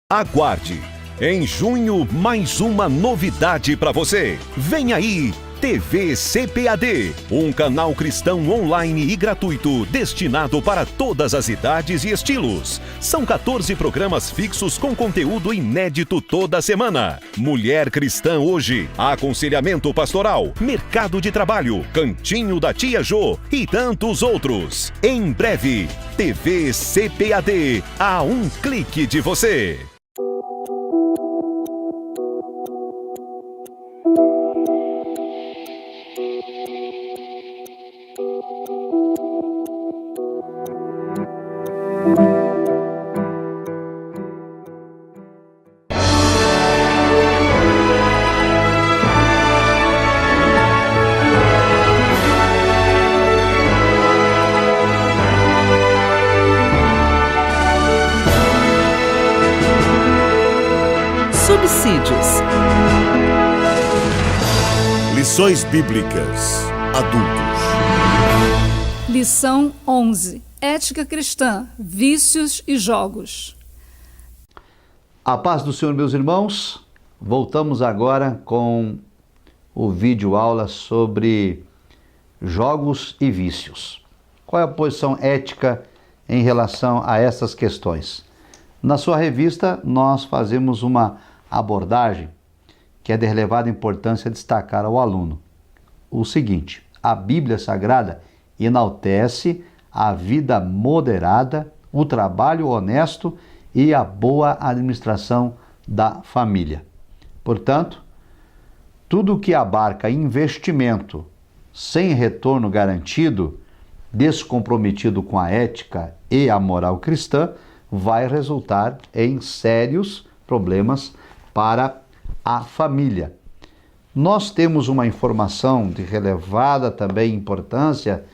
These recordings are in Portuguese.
Aguarde! Em junho, mais uma novidade para você. Vem aí! TV CPAD, um canal cristão online e gratuito destinado para todas as idades e estilos. São 14 programas fixos com conteúdo inédito toda semana. Mulher Cristã Hoje, aconselhamento pastoral, mercado de trabalho, cantinho da Tia Jô e tantos outros. Em breve, TV CPAD, a um clique de você. Subsídios. Lições Bíblicas Adultos. Lição 11. Ética cristã, vícios e jogos. A paz do Senhor, meus irmãos. Voltamos agora com o vídeo aula sobre jogos e vícios. Qual é a posição ética em relação a essas questões? Na sua revista, nós fazemos uma abordagem que é de relevada importância destacar ao aluno o seguinte: a Bíblia Sagrada enaltece a vida moderada, o trabalho honesto e a boa administração da família. Portanto, tudo que abarca investimento sem retorno garantido, descomprometido com a ética e a moral cristã, vai resultar em sérios problemas para a família. Nós temos uma informação de relevada também importância,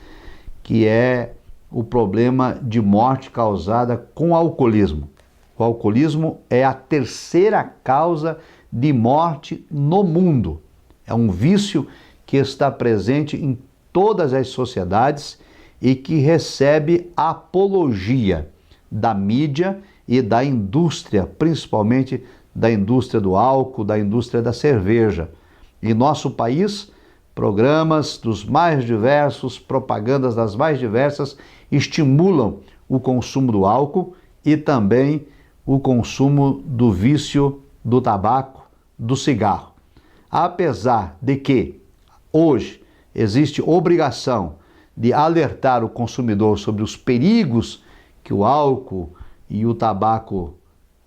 que é o problema de morte causada com alcoolismo. O alcoolismo é a terceira causa de morte no mundo. É um vício que está presente em todas as sociedades e que recebe apologia da mídia e da indústria, principalmente da indústria do álcool, da indústria da cerveja. Em nosso país, programas dos mais diversos, propagandas das mais diversas, estimulam o consumo do álcool e também o consumo do vício do tabaco, do cigarro. Apesar de que hoje existe obrigação de alertar o consumidor sobre os perigos que o álcool e o tabaco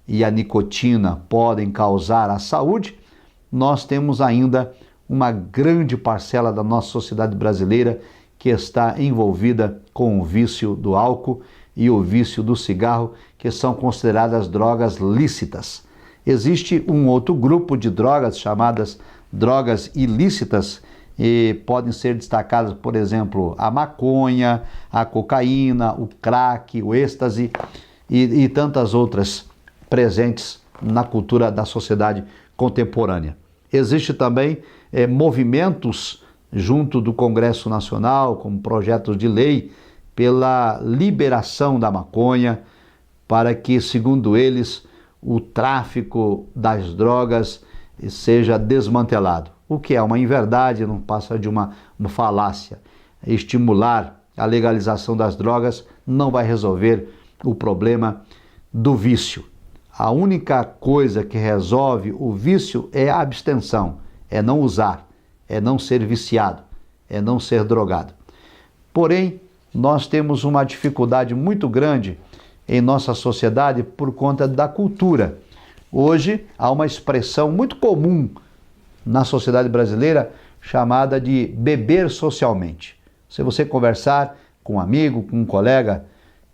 e a nicotina podem causar à saúde, nós temos ainda uma grande parcela da nossa sociedade brasileira que está envolvida com o vício do álcool e o vício do cigarro, que são consideradas drogas lícitas. Existe um outro grupo de drogas chamadas drogas ilícitas e podem ser destacadas, por exemplo, a maconha, a cocaína, o crack, o êxtase e tantas outras presentes na cultura da sociedade contemporânea. Existe também movimentos junto do Congresso Nacional, como projetos de lei, pela liberação da maconha, para que, segundo eles, o tráfico das drogas seja desmantelado. O que é uma inverdade, não passa de uma falácia. Estimular a legalização das drogas não vai resolver o problema do vício. A única coisa que resolve o vício é a abstenção, é não usar, é não ser viciado, é não ser drogado. Porém, nós temos uma dificuldade muito grande em nossa sociedade por conta da cultura. Hoje há uma expressão muito comum na sociedade brasileira chamada de beber socialmente. Se você conversar com um amigo, com um colega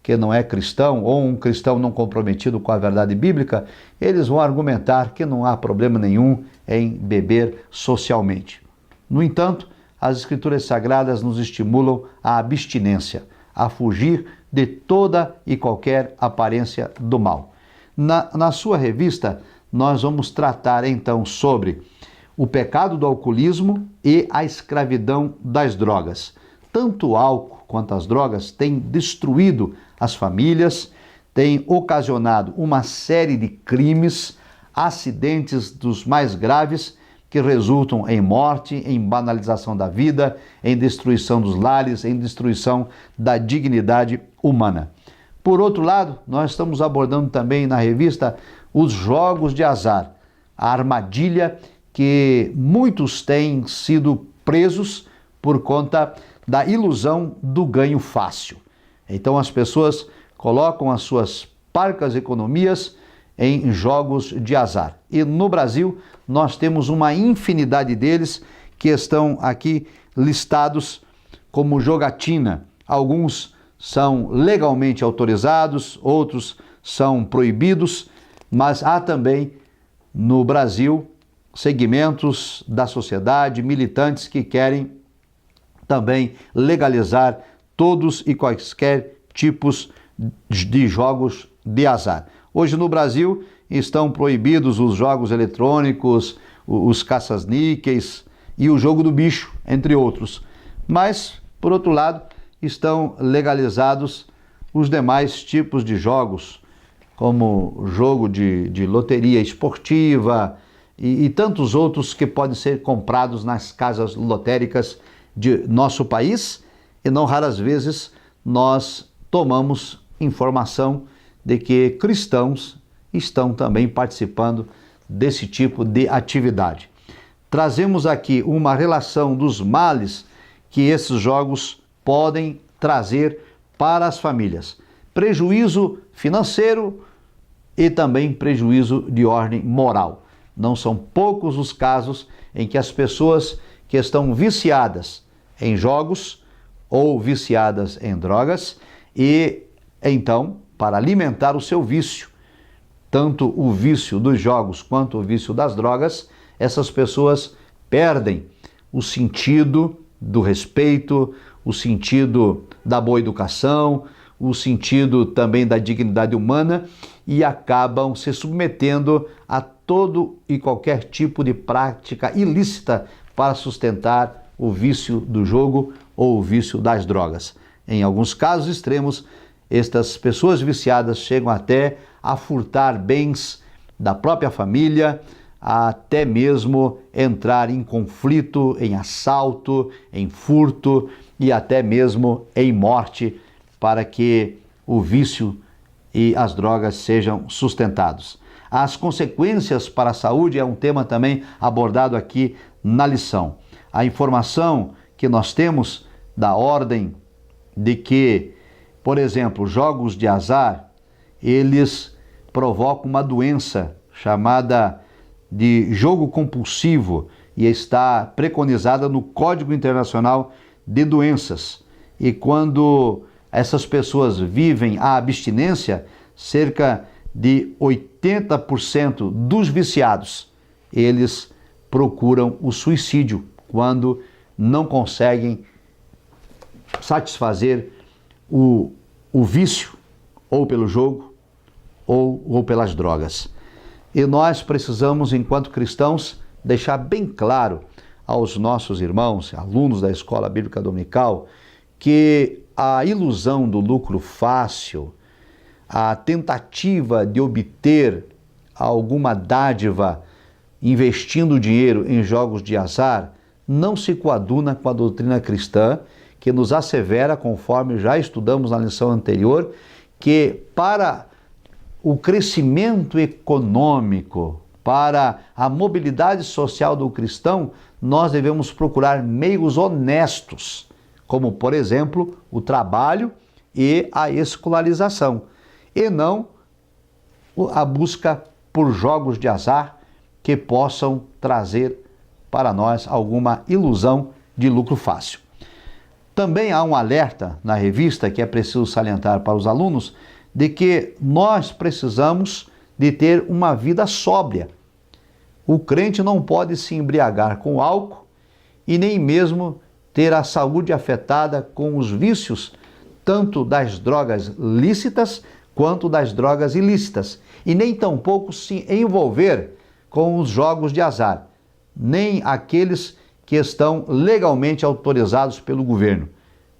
que não é cristão ou um cristão não comprometido com a verdade bíblica, eles vão argumentar que não há problema nenhum em beber socialmente. No entanto, as Escrituras Sagradas nos estimulam à abstinência, a fugir de toda e qualquer aparência do mal. Na sua revista, nós vamos tratar então sobre o pecado do alcoolismo e a escravidão das drogas. Tanto o álcool quanto as drogas têm destruído as famílias, tem ocasionado uma série de crimes, acidentes dos mais graves, que resultam em morte, em banalização da vida, em destruição dos lares, em destruição da dignidade humana. Por outro lado, nós estamos abordando também na revista os jogos de azar, a armadilha que muitos têm sido presos por conta da ilusão do ganho fácil. Então as pessoas colocam as suas parcas economias em jogos de azar. E no Brasil nós temos uma infinidade deles que estão aqui listados como jogatina. Alguns são legalmente autorizados, outros são proibidos, mas há também no Brasil segmentos da sociedade, militantes que querem também legalizar todos e quaisquer tipos de jogos de azar. Hoje no Brasil estão proibidos os jogos eletrônicos, os caça-níqueis e o jogo do bicho, entre outros. Mas, por outro lado, estão legalizados os demais tipos de jogos, como jogo de loteria esportiva e tantos outros que podem ser comprados nas casas lotéricas de nosso país, e não raras vezes nós tomamos informação de que cristãos estão também participando desse tipo de atividade. Trazemos aqui uma relação dos males que esses jogos podem trazer para as famílias. Prejuízo financeiro e também prejuízo de ordem moral. Não são poucos os casos em que as pessoas que estão viciadas em jogos ou viciadas em drogas e então, para alimentar o seu vício, tanto o vício dos jogos quanto o vício das drogas, essas pessoas perdem o sentido do respeito, o sentido da boa educação, o sentido também da dignidade humana e acabam se submetendo a todo e qualquer tipo de prática ilícita para sustentar o vício do jogo ou o vício das drogas. Em alguns casos extremos, estas pessoas viciadas chegam até a furtar bens da própria família, até mesmo entrar em conflito, em assalto, em furto e até mesmo em morte para que o vício e as drogas sejam sustentados. As consequências para a saúde é um tema também abordado aqui na lição. A informação que nós temos da ordem de que, por exemplo, jogos de azar, eles provocam uma doença chamada de jogo compulsivo e está preconizada no Código Internacional de Doenças. E quando essas pessoas vivem a abstinência, cerca de 80% dos viciados, eles procuram o suicídio quando não conseguem satisfazer o vício, ou pelo jogo, ou pelas drogas. E nós precisamos, enquanto cristãos, deixar bem claro aos nossos irmãos, alunos da Escola Bíblica Dominical, que a ilusão do lucro fácil, a tentativa de obter alguma dádiva investindo dinheiro em jogos de azar, não se coaduna com a doutrina cristã, que nos assevera, conforme já estudamos na lição anterior, que para o crescimento econômico, para a mobilidade social do cristão, nós devemos procurar meios honestos, como, por exemplo, o trabalho e a escolarização, e não a busca por jogos de azar que possam trazer para nós alguma ilusão de lucro fácil. Também há um alerta na revista que é preciso salientar para os alunos de que nós precisamos de ter uma vida sóbria. O crente não pode se embriagar com álcool e nem mesmo ter a saúde afetada com os vícios, tanto das drogas lícitas quanto das drogas ilícitas, e nem tampouco se envolver com os jogos de azar, nem aqueles que estão legalmente autorizados pelo governo,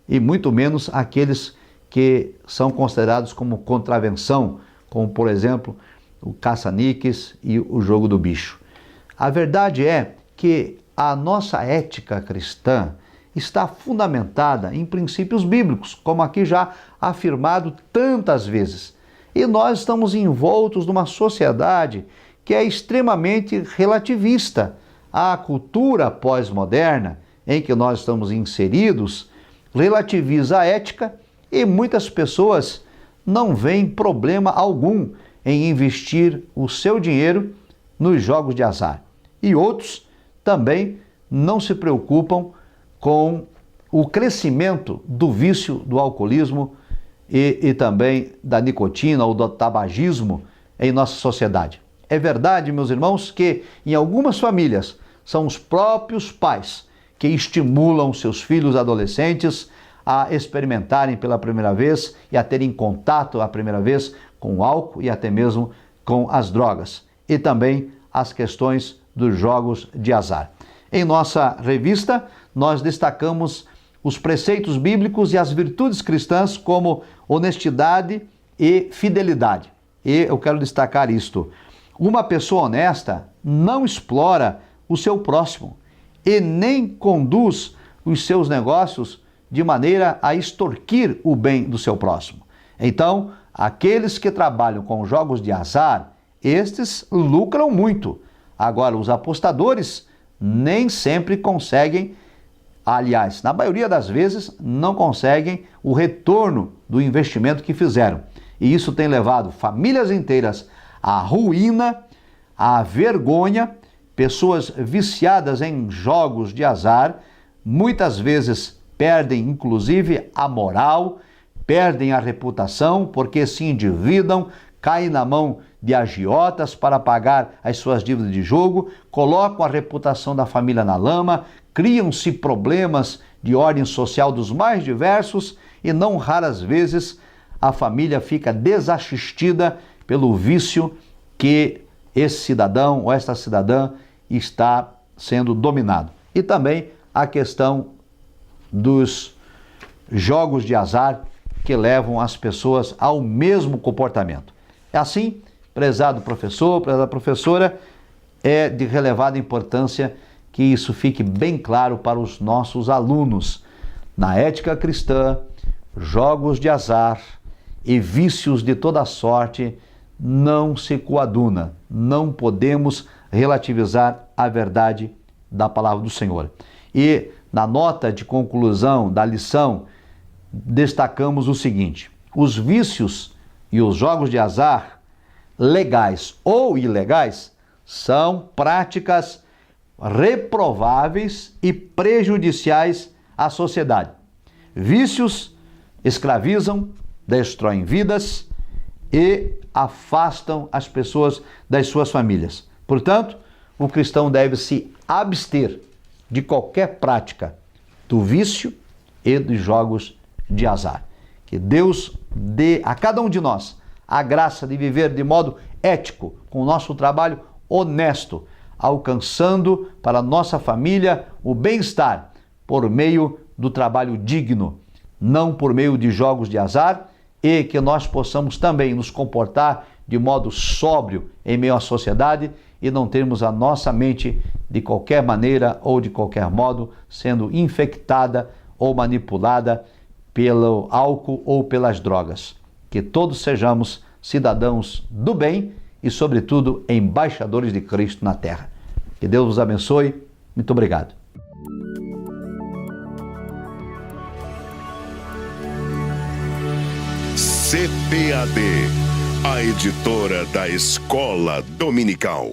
e muito menos aqueles que são considerados como contravenção, como, por exemplo, o caça-níqueis e o jogo do bicho. A verdade é que a nossa ética cristã está fundamentada em princípios bíblicos, como aqui já afirmado tantas vezes. E nós estamos envoltos numa sociedade que é extremamente relativista. A cultura pós-moderna em que nós estamos inseridos relativiza a ética e muitas pessoas não veem problema algum em investir o seu dinheiro nos jogos de azar. E outros também não se preocupam com o crescimento do vício do alcoolismo e também da nicotina ou do tabagismo em nossa sociedade. É verdade, meus irmãos, que em algumas famílias são os próprios pais que estimulam seus filhos adolescentes a experimentarem pela primeira vez e a terem contato a primeira vez com o álcool e até mesmo com as drogas. E também as questões dos jogos de azar. Em nossa revista, nós destacamos os preceitos bíblicos e as virtudes cristãs como honestidade e fidelidade. E eu quero destacar isto. Uma pessoa honesta não explora o seu próximo e nem conduz os seus negócios de maneira a extorquir o bem do seu próximo. Então, aqueles que trabalham com jogos de azar, estes lucram muito. Agora, os apostadores nem sempre conseguem, aliás, na maioria das vezes, não conseguem o retorno do investimento que fizeram. E isso tem levado famílias inteiras à ruína, à vergonha, pessoas viciadas em jogos de azar, muitas vezes perdem inclusive a moral, perdem a reputação porque se endividam, caem na mão de agiotas para pagar as suas dívidas de jogo, colocam a reputação da família na lama, criam-se problemas de ordem social dos mais diversos e não raras vezes a família fica desassistida pelo vício que esse cidadão ou esta cidadã está sendo dominado. E também a questão dos jogos de azar que levam as pessoas ao mesmo comportamento. É assim, prezado professor, prezada professora, é de relevada importância que isso fique bem claro para os nossos alunos. Na ética cristã, jogos de azar e vícios de toda sorte não se coaduna. Não podemos relativizar a verdade da palavra do Senhor. E na nota de conclusão da lição, destacamos o seguinte: os vícios e os jogos de azar, legais ou ilegais, são práticas reprováveis e prejudiciais à sociedade. Vícios escravizam, destroem vidas e afastam as pessoas das suas famílias. Portanto, o cristão deve se abster de qualquer prática do vício e dos jogos de azar. Que Deus dê a cada um de nós a graça de viver de modo ético, com o nosso trabalho honesto, alcançando para a nossa família o bem-estar por meio do trabalho digno, não por meio de jogos de azar, e que nós possamos também nos comportar de modo sóbrio em meio à sociedade e não termos a nossa mente de qualquer maneira ou de qualquer modo sendo infectada ou manipulada pelo álcool ou pelas drogas. Que todos sejamos cidadãos do bem e, sobretudo, embaixadores de Cristo na terra. Que Deus vos abençoe. Muito obrigado. CPAD, a editora da Escola Dominical.